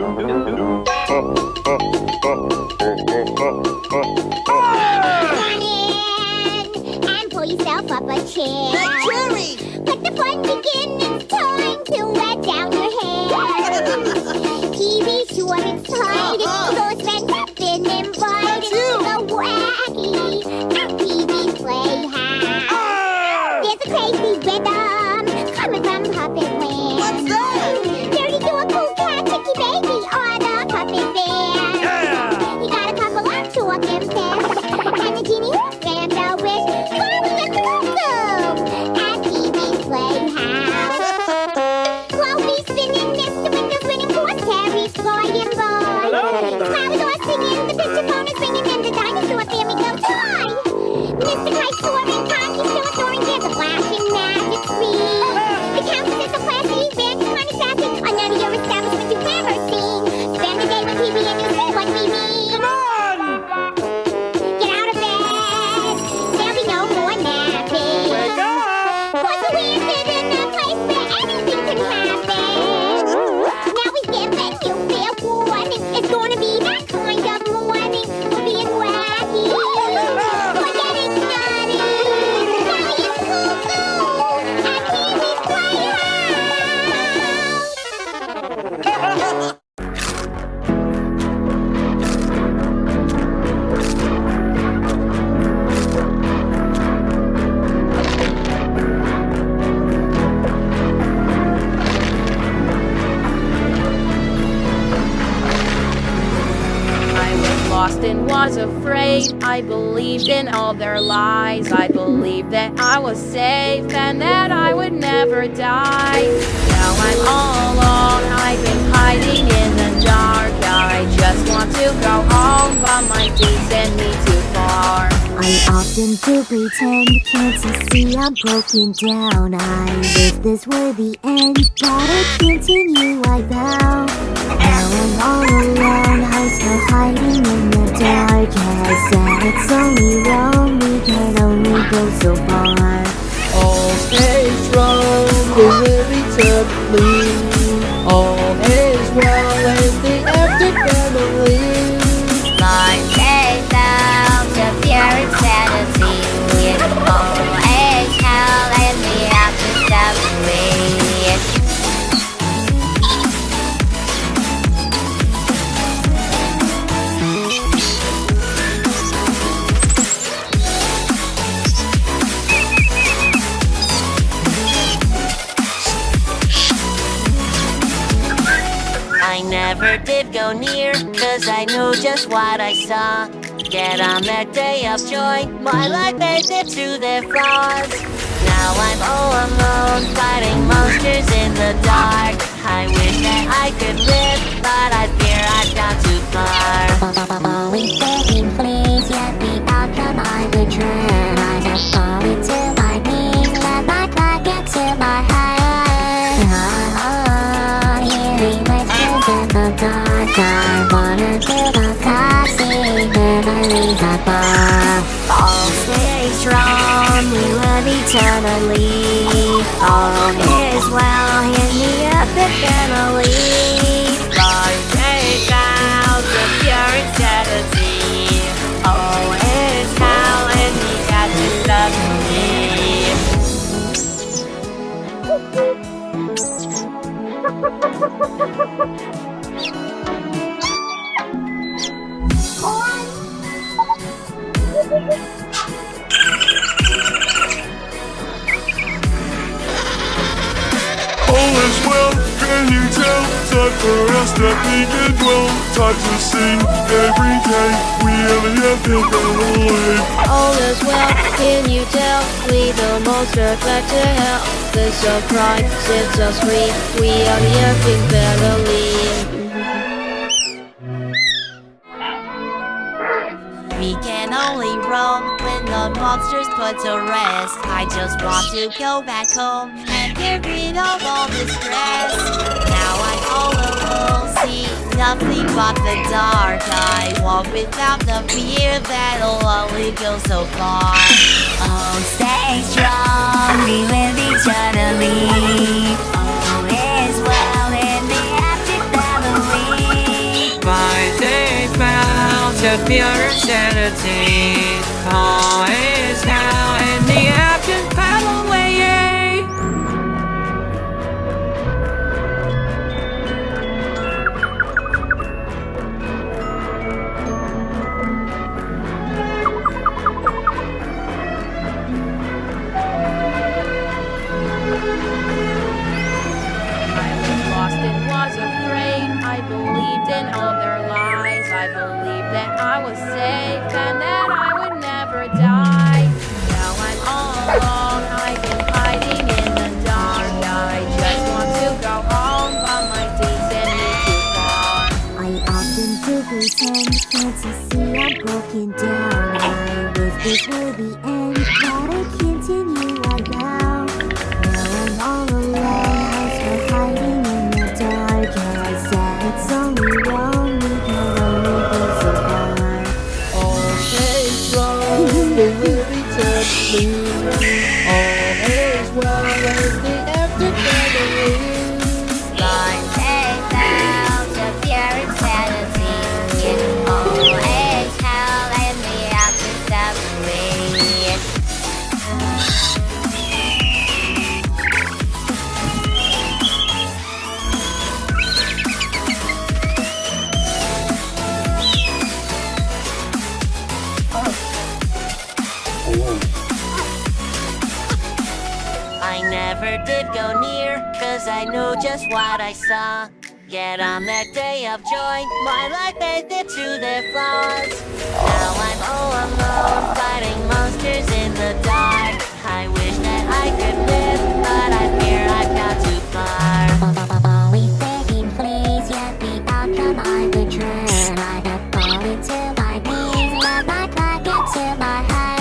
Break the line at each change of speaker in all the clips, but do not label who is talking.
And pull yourself up a chair.
Cherry!
Let the fun begin. It's time to let down your hair. TV short and tight. Those friends have been invited to the wacky TV Playhouse. There's a crazy rhythm coming from Puppet Land.
What's that?
Dirty to a cool cat, tricky baby, or the puppet bear.
Yeah!
He got a couple of talking pairs, and the genie who grant a wish. Chloe is the cuckoo at TV's Playhouse. Chloe's spinning, Mr. Windows winning, horse Harry's flying by. Flowers are singing, the picture phone is ringing, and the dinosaur family goes hi. Mr. Kite soaring, Conky's still soaring, there's a flashing magic screen. The countess is a classy, band is kind of sassy, a nuttier establishment you've ever seen. Spend the day with TV and you'll see what we mean.
Come on!
Get out of bed, there'll be no more napping.
Wake up!
Cause we're sitting in a place where anything can happen. Now we give it, you fair warning. It's gonna be that kind of morning. We're being wacky. We're getting nutty. Flying cuckoo at TV's Playhouse.
I was lost and was afraid. I believed in all their lies. I believed that I was safe and that I would never die. Now I'm all alone. I've been hiding in the dark. I just want to go home, but my feet send me too far.
I often do pretend, can't you see I'm broken down? I wish this were the end, gotta continue, I vow. Now I'm all alone, I'm still hiding in the dark. Yes, and it's only wrong, we can only go so far.
All stay strong, inevitably. All is well in the empty family.
Life is out of pure insanity. It's always hell in the after 7
I never did go near, cause I knew just what I saw. Yet on that day of joy, my life faded to the frost. Now I'm all alone, fighting monsters in the dark. I wish that I could live, but I fear I've gone too far.
Always begging please, yet the outcome I would dread. I just fall into my knees, let my clock get to my heart. Hearing whispers in the dark, I wanna feel the cozy memories I bar.
All stay strong, we live eternally. All is well in the epic family. Life take out the pure insanity. All is hell in the after 70.
All is well, can you tell? Time for us that we can dwell. Time to see every day. We only have to go away.
All is well, can you tell? We the monster back to hell. The surprise, it's so sweet. We are the epic family.
We can only roam when the monsters put to rest. I just want to go back home and get rid of all the stress. Now I'm all alone, see nothing but the dark. I walk without the fear that'll only go so far. Oh, stay strong, we live eternally. All is well in the happy family.
to pure sanity. All is now in the active battle way.
I was lost and was afraid. I believed in all their lies. I believed that I was safe and that I would never die. Now I'm all alone. I've been hiding in the dark. I just want to go home, but my days send me too far.
I often do pretend, can't you see I'm broken down? I wish this were the end, but I continue on now. Now I'm all alone, I'm still hiding in the dark. I said it's only wrong, we can only go so far.
All is wrong, we will return to all is well in the empty family.
Blind faith out to pure insanity. It always hell in the absence of me. I never did go near, cause I knew just what I saw. Yet on that day of joy, my life faded to their flaws. Now I'm all alone, fighting monsters in the dark. I wish that I could live, but I fear I've got too far.
Always begging please, yet the outcome I betray. I have fallen to my knees, let my back into my head.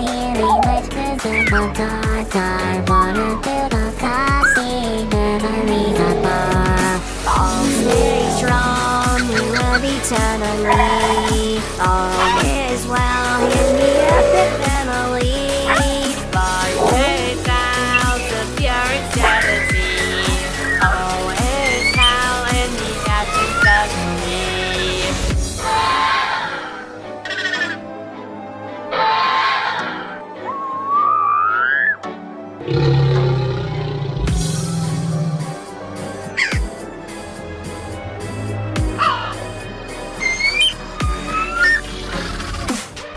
Hearing whispers in the dark, I wanna build a castle, memories apart.
All stay strong, we live eternally. All is well in the epic family. By faith out the pure insanity. All is now in the absence of me.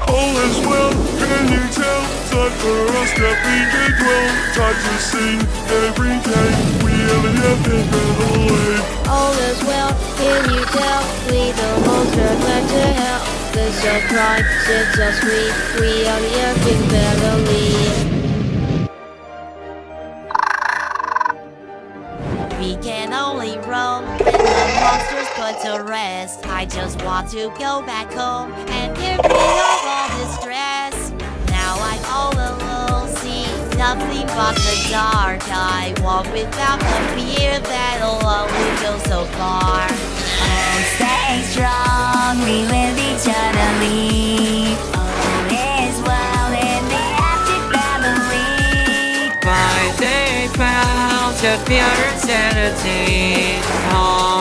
All is well, can you tell? Time for us that we can dwell. Time to sing every day. We have been away.
All is well, can you tell? We the monster back to hell. There's a cry, it's a sweet. We are the epic family.
We can only roam when the monsters put to rest. I just want to go back home and get rid of all this stress. Now I'm all alone, see nothing but the dark. I walk without the fear that'll only go so far. Oh, stay strong, we live eternally. All is well in the active family.
By day found to pure sanity. All